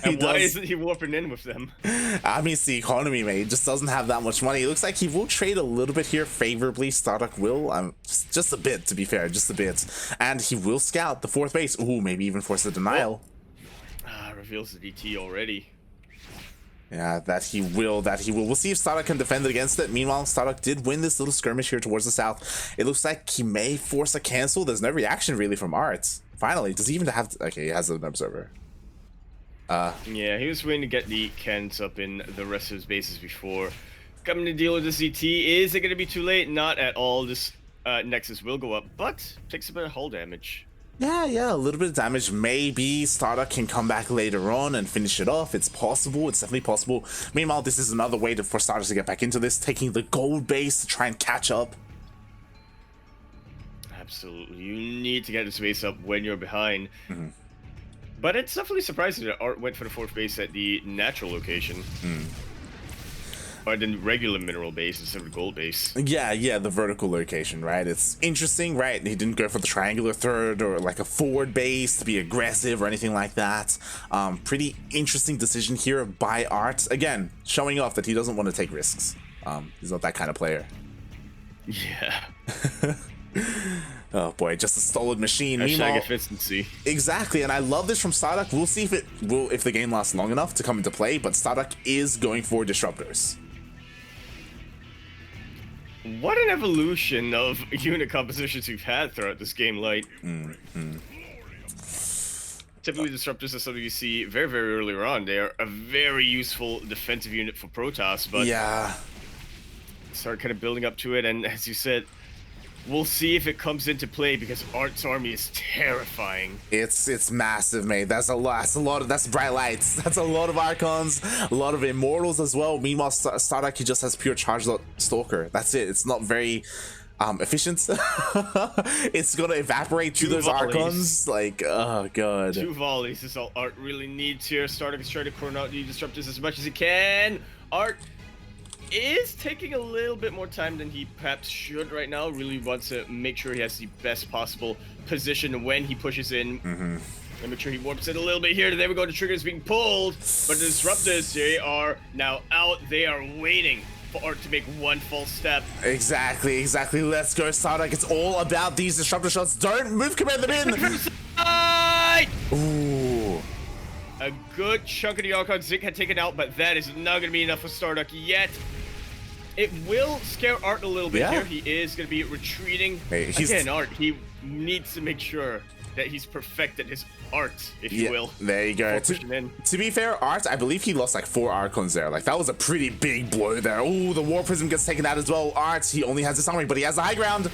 And why isn't he warping in with them?
I mean, it's the economy, mate. He just doesn't have that much money. It looks like he will trade a little bit here favorably. StarDuck will. Just a bit, to be fair. Just a bit. And he will scout the fourth base. Ooh, maybe even force a denial.
Reveals the DT already.
Yeah, that he will. We'll see if StarDuck can defend it against it. Meanwhile, StarDuck did win this little skirmish here towards the south. It looks like he may force a cancel. There's no reaction really from ArT. Finally, does he even have... Okay, he has an observer.
Yeah, he was waiting to get the cans up in the rest of his bases before coming to deal with the ZT. Is it going to be too late? Not at all. This Nexus will go up, but takes a bit of hull damage.
Yeah, a little bit of damage. Maybe StarDuck can come back later on and finish it off. It's possible. It's definitely possible. Meanwhile, this is another way for StarDuck to get back into this, taking the gold base to try and catch up.
Absolutely. You need to get this base up when you're behind. But it's definitely surprising that ArT went for the fourth base at the natural location. Or the regular mineral base instead of the gold base.
Yeah, the vertical location, right? It's interesting, right? He didn't go for the triangular third or like a forward base to be aggressive or anything like that. Pretty interesting decision here by ArT. Again, showing off that he doesn't want to take risks. He's not that kind of player.
Yeah.
Oh boy, just a stolid machine.
Hashtag efficiency.
Exactly, and I love this from StarDuck. We'll see if the game lasts long enough to come into play, but StarDuck is going for disruptors.
What an evolution of unit compositions we've had throughout this game, Light. Typically, disruptors are something you see very, very early on. They are a very useful defensive unit for Protoss, but
yeah,
start kind of building up to it, and as you said, we'll see if it comes into play because ArT's army is terrifying.
It's massive, mate. That's bright lights. That's a lot of Archons, a lot of Immortals as well. Meanwhile, StarDuck, he just has pure charged up Stalker. That's it. It's not very efficient. It's gonna evaporate to those Archons. Like, oh god.
2 volleys is all ArT really needs here. StarDuck is trying to chrono out the disruptors as much as he can. ArT is taking a little bit more time than he perhaps should right now. Really wants to make sure he has the best possible position when he pushes in. And make sure he warps it a little bit here. There we go. The trigger is being pulled. But the disruptors, they are now out. They are waiting for ArT to make one false step.
Exactly. Let's go, StarDuck. It's all about these disruptor shots. Don't move, command them in. Ooh.
A good chunk of the Archon Zik had taken out, but that is not going to be enough for StarDuck yet. It will scare ArT a little bit here. He is going to be retreating. Again, ArT, he needs to make sure that he's perfected his ArT, if you will.
There you go. To be fair, ArT, I believe he lost like 4 Archons there. Like, that was a pretty big blow there. Oh, the War Prism gets taken out as well. ArT, he only has this army, but he has the high ground.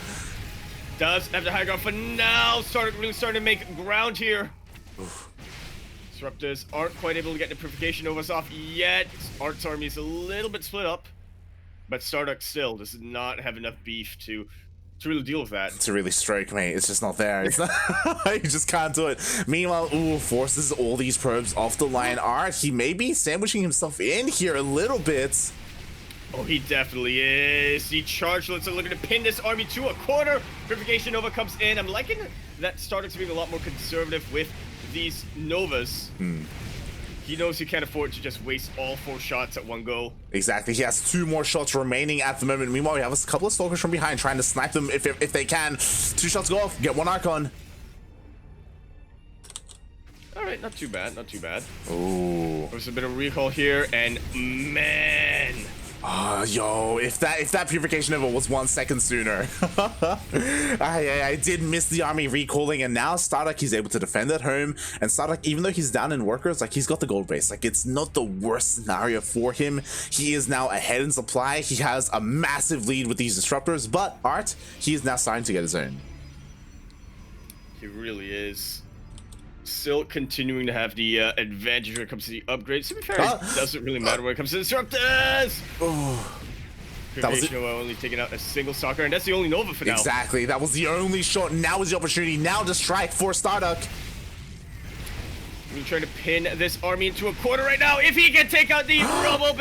Does have the high ground for now. StarDuck really starting to make ground here. Disruptors aren't quite able to get the purification overs off yet. ArT's army is a little bit split up. But StarDuck still does not have enough beef to really deal with that.
To really strike, mate. It's just not there. It's not. You just can't do it. Meanwhile, forces all these probes off the line. ArT, he may be sandwiching himself in here a little bit.
Oh, he definitely is. The chargelets are looking to pin this army to a corner. Purification Nova comes in. I'm liking that StarDuck's being a lot more conservative with these Novas, he knows he can't afford to just waste all 4 shots at one go.
Exactly. He has 2 more shots remaining at the moment. Meanwhile, we have a couple of Stalkers from behind trying to snipe them if they can. 2 shots go off. Get 1 Archon.
All right, not too bad, not too bad.
Ooh.
There's a bit of recall here, and man.
Yo, if that purification over was 1 second sooner. I did miss the army recalling, and now StarDuck, he's able to defend at home. And StarDuck, even though he's down in workers, like, he's got the gold base. Like, it's not the worst scenario for him. He is now ahead in supply. He has a massive lead with these disruptors, but ArT, he is now starting to get his own.
He really is. Still continuing to have the advantage when it comes to the upgrades. To be fair, it doesn't really matter when it comes to disruptors.
Oh, that was it.
Nova only taking out a single stalker, and that's the only Nova for now.
Exactly, that was the only shot. Now is the opportunity. Now to strike for StarDuck.
He's trying to pin this army into a corner right now. If he can take out the Robo,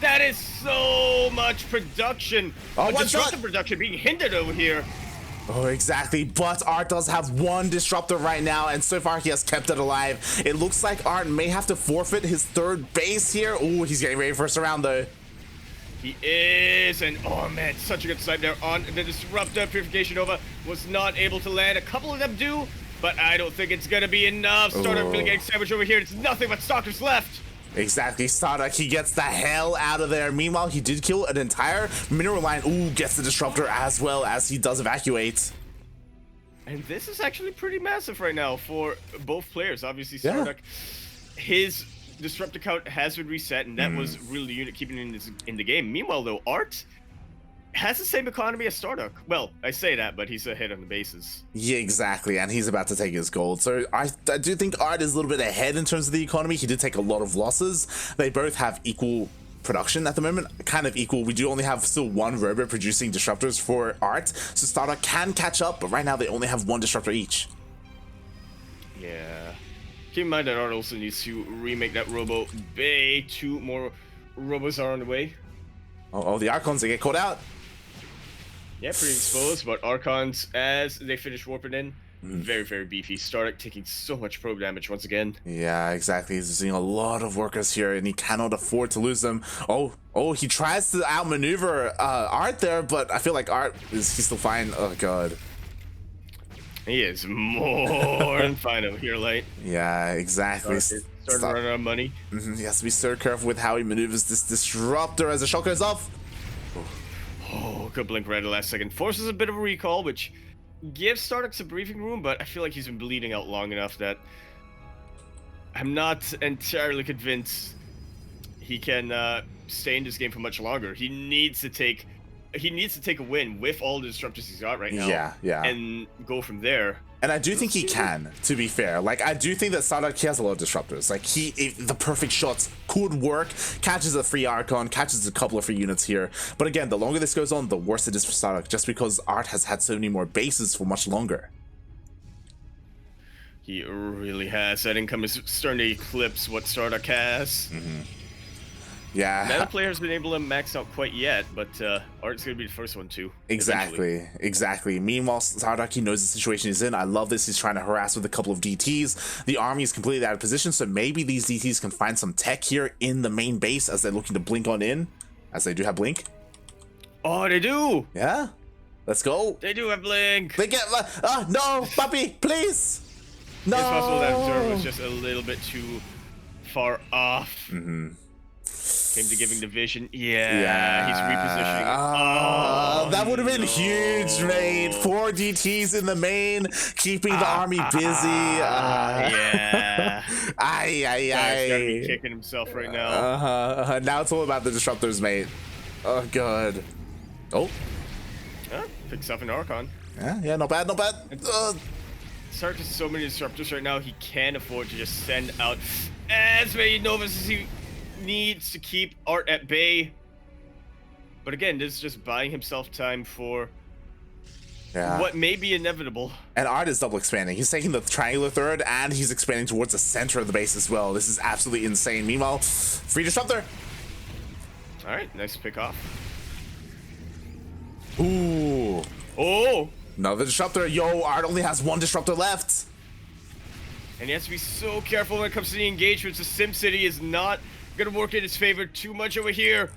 that is so much production.
Oh,
disruptor production being hindered over here.
Oh, exactly, but ArT does have 1 disruptor right now, and so far he has kept it alive. It looks like ArT may have to forfeit his 3rd base here. Oh, he's getting ready for first round though.
He is, and oh man, such a good snipe there on the disruptor. Purification Nova was not able to land. A couple of them do, but I don't think it's gonna be enough. StarDuck really getting sandwiched over here. It's nothing but stalkers left.
Exactly, StarDuck, he gets the hell out of there. Meanwhile, he did kill an entire mineral line. Ooh, gets the disruptor as well as he does evacuate.
And this is actually pretty massive right now for both players. Obviously, StarDuck, his disruptor count has been reset, and that was really the unit keeping him in the game. Meanwhile, though, ArT has the same economy as StarDuck. Well, I say that, but he's ahead on the bases.
Yeah, exactly, and he's about to take his gold. So I do think ArT is a little bit ahead in terms of the economy. He did take a lot of losses. They both have equal production at the moment, kind of equal. We do only have still 1 robot producing disruptors for ArT, so StarDuck can catch up, but right now they only have 1 disruptor each.
Yeah. Keep in mind that ArT also needs to remake that Robo Bay. 2 more Robos are on the way.
Oh, the Archons, they get caught out.
Yeah, pretty exposed, but Archons, as they finish warping in, very, very beefy. StarDuck taking so much probe damage once again.
Yeah, exactly. He's seeing a lot of workers here, and he cannot afford to lose them. Oh, he tries to outmaneuver ArT there, but I feel like ArT he's still fine. Oh, God.
He is more than fine over here, Light.
Yeah, exactly.
Starting running out of money.
He has to be so careful with how he maneuvers this disruptor as the shot goes off.
Oh, good blink right at the last second. Forces a bit of a recall, which gives StarDuck some breathing room, but I feel like he's been bleeding out long enough that I'm not entirely convinced he can stay in this game for much longer. He needs to take a win with all the disruptors he's got right now. Yeah. And go from there.
And I do think he can, to be fair. Like, I do think that StarDuck, he has a lot of disruptors. Like, the perfect shots could work. Catches a free Archon, catches a couple of free units here. But again, the longer this goes on, the worse it is for StarDuck, just because ArT has had so many more bases for much longer.
He really has. That income is starting to eclipse what StarDuck has.
Yeah.
None of the players have been able to max out quite yet, but ArT's going to be the first one too.
Exactly. Meanwhile, StarDuck, he knows the situation he's in. I love this. He's trying to harass with a couple of DTs. The army is completely out of position, so maybe these DTs can find some tech here in the main base as they're looking to blink on in, as they do have blink.
Oh, they do.
Yeah. Let's go.
They do have blink.
They get... no, puppy, please. No.
It's possible that Observer was just a little bit too far off. Came to giving the vision. Yeah. He's repositioning.
That would have been huge, mate. 4 DTs in the main, keeping the army busy.
Yeah.
He's
gotta be kicking himself right now.
Now it's all about the disruptors, mate. Oh, God. Oh.
Picks up an Archon.
Yeah, not bad.
Stark has so many disruptors right now, he can't afford to just send out as many Novas as he needs to keep ArT at bay. But again, this is just buying himself time for what may be inevitable.
And ArT is double expanding. He's taking the triangular third, and he's expanding towards the center of the base as well. This is absolutely insane. Meanwhile, free disruptor.
All right, nice pick off.
Ooh.
Oh.
Another disruptor. Yo, ArT only has 1 disruptor left.
And he has to be so careful when it comes to the engagements. The SimCity is not going to work in his favor too much over here.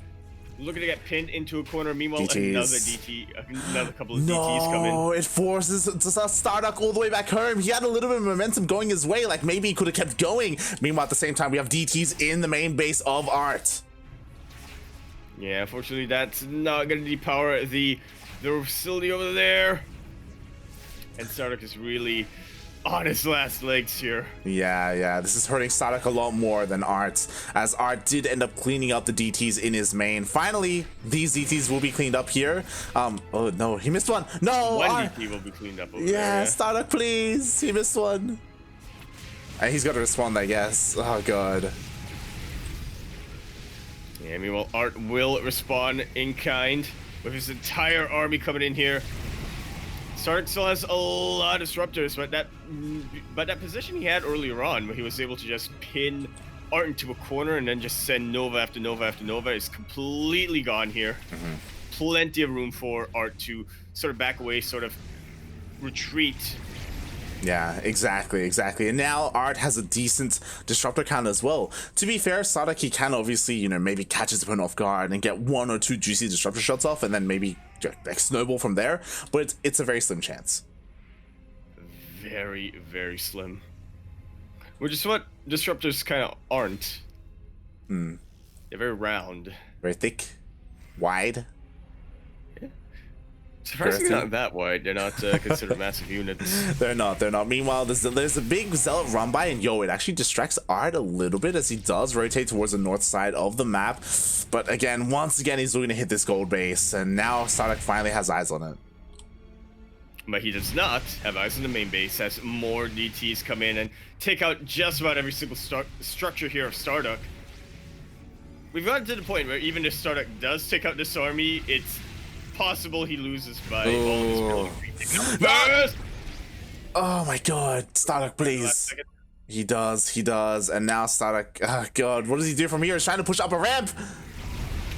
Looking to get pinned into a corner. Meanwhile, another couple of DTs come in.
No, it forces StarDuck all the way back home. He had a little bit of momentum going his way. Like, maybe he could have kept going. Meanwhile, at the same time, we have DTs in the main base of ArT.
Yeah, unfortunately, that's not going to depower the facility over there. And StarDuck is really on his last legs here.
Yeah, this is hurting StarDuck a lot more than ArT, as ArT did end up cleaning up the DTs in his main. Finally, these DTs will be cleaned up here. Oh no, he missed one. No,
one DT will be cleaned up over there.
Yeah, StarDuck, please. He missed one. And he's got to respond, I guess. Oh god.
Yeah, meanwhile, ArT will respond in kind with his entire army coming in here. StarDuck still has a lot of disruptors, but that position he had earlier on, where he was able to just pin ArT into a corner and then just send Nova after Nova after Nova, is completely gone here. Plenty of room for ArT to sort of back away, sort of retreat.
Yeah, exactly. And now ArT has a decent disruptor count as well. To be fair, StarDuck, he can obviously, you know, maybe catch his opponent off guard and get 1 or 2 juicy disruptor shots off, and then maybe like snowball from there. But it's a very slim chance.
Very, very slim. Which is what disruptors kind of aren't. They're very round.
Very thick, wide.
Surprisingly not that wide. They're not considered massive units.
They're not. Meanwhile, there's a big Zealot run by, and yo, it actually distracts ArT a little bit as he does rotate towards the north side of the map. But again, once again, he's looking to hit this gold base, and now StarDuck finally has eyes on it.
But he does not have eyes on the main base as more DTs come in and take out just about every single structure here of StarDuck. We've gotten to the point where even if StarDuck does take out this army, it's possible he loses by all his burst.
Oh my god, StarDuck, please. He does, and now StarDuck, oh god, what does he do from here? He's trying to push up a ramp.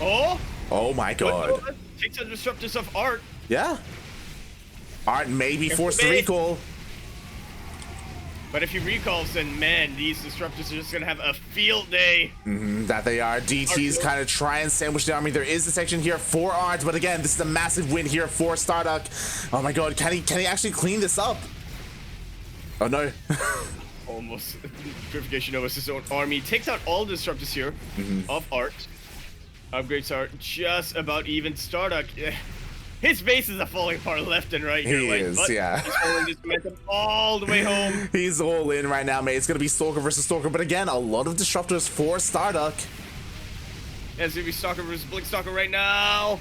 Oh my god.
Takes out disruptors of ArT.
Yeah. ArT may be forced to recall.
But if he recalls, then man, these disruptors are just gonna have a field day.
That they are. DTs kind of try and sandwich the army. There is a section here for ArT, but again, this is a massive win here for StarDuck. Oh my god, can he actually clean this up? Oh no.
Almost. Purification of his own army. Takes out all the disruptors here of ArT. Upgrades are just about even. StarDuck, his bases are falling apart left and right here.
He is, yeah.
He's holding this momentum all the way home.
He's all in right now, mate. It's going to be Stalker versus Stalker, but again, a lot of disruptors for StarDuck.
Yeah, it's going to be Stalker versus Blink Stalker right now.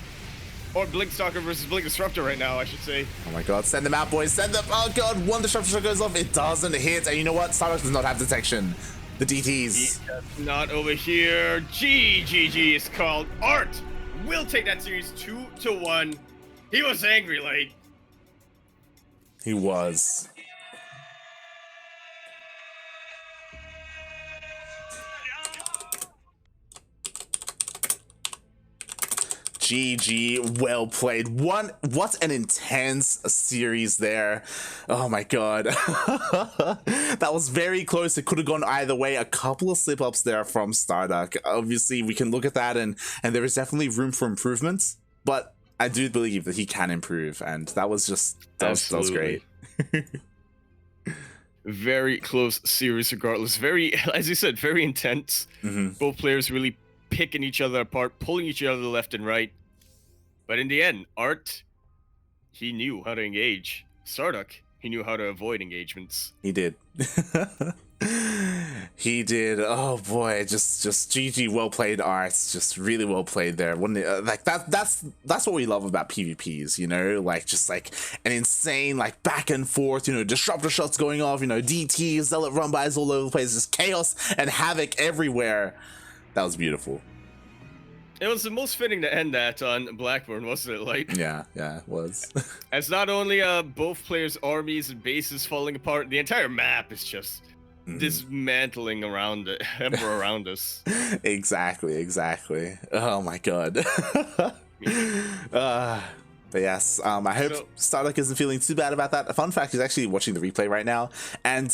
Or Blink Stalker versus Blink Disruptor right now, I should say.
Oh my god, send them out, boys. Send them. Oh god, one disruptor shot goes off. It doesn't hit. And you know what? StarDuck does not have detection. The DTs.
Not over here. GG is called. ArT will take that series 2-1. He was angry, like.
He was. GG, well played. What an intense series there. Oh my god. That was very close. It could have gone either way. A couple of slip-ups there from StarDuck. Obviously, we can look at that and there is definitely room for improvements, but I do believe that he can improve, and that was great.
Very close series regardless. Very, as you said, very intense. Both players really picking each other apart, pulling each other left and right. But in the end, ArT, he knew how to engage. StarDuck, he knew how to avoid engagements.
He did. He did. Oh boy, just GG, well played, ArT. Just really well played there. Wouldn't it? Like that's what we love about PvPs, you know, like just like an insane like back and forth, you know, disruptor shots going off, you know, DTs, zealot run bys all over the place, just chaos and havoc everywhere. That was beautiful.
It was the most fitting to end that on Blackburn, wasn't it, Light?
Yeah, it was.
As not only both players' armies and bases falling apart, the entire map is just dismantling around us. Exactly.
Oh my god. But yes, I hope StarDuck isn't feeling too bad about that. A fun fact, he's actually watching the replay right now, and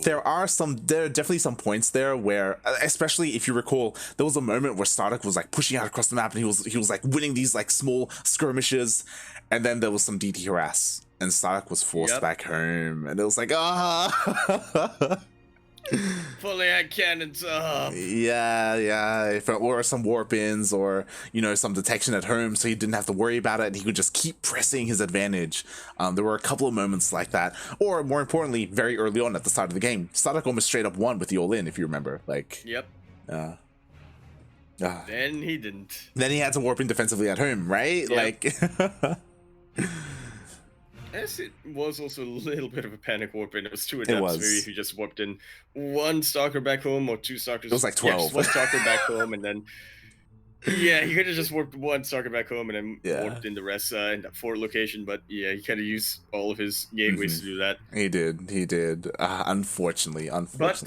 there are definitely some points there where, especially if you recall, there was a moment where StarDuck was like pushing out across the map, and he was like winning these like small skirmishes, and then there was some DD harass, and StarDuck was forced back home, and it was like
fully had cannons up.
Yeah. Or some warp-ins, or some detection at home, so he didn't have to worry about it, and he could just keep pressing his advantage. There were a couple of moments like that, or more importantly, very early on at the start of the game, StarDuck almost straight up won with the all-in, if you remember. Like,
then he didn't.
Then he had to warp in defensively at home, right? Like.
Yes, it was also a little bit of a panic warp in. It was 2 attempts. Maybe if you just warped in 1 stalker back home, or 2 stalkers.
It was like 12.
Yeah, 1 stalker back home, and then you could have just warped 1 stalker back home and then warped in the rest in that forward location. But yeah, he kind of used all of his gateways to do that.
He did. Unfortunately.
But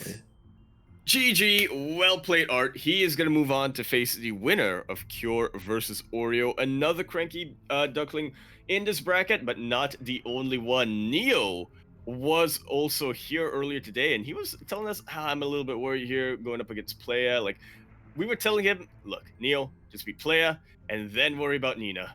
GG, well played, ArT. He is going to move on to face the winner of Cure versus Oreo, another CranKy Duckling in this bracket, but not the only one. Neo was also here earlier today, and he was telling us how I'm a little bit worried here going up against Playa. Like, we were telling him, look, Neo, just be Playa, and then worry about Nina,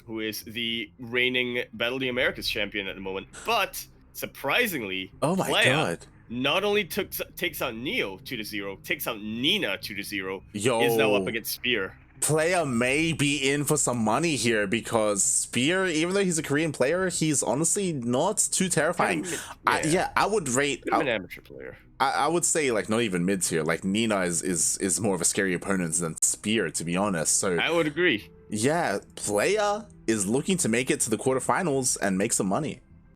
who is the reigning Battle of the Americas champion at the moment. But surprisingly,
oh my god,
not only takes out Neo 2-0, takes out Nina 2-0.
Yo,
is now up against Spear.
Playa may be in for some money here, because Spear, even though he's a Korean player, he's honestly not too terrifying. I would rate
an amateur player.
I would say like not even mid tier. Like Nina is more of a scary opponent than Spear, to be honest. So
I would agree.
Yeah, Playa is looking to make it to the quarterfinals and make some money.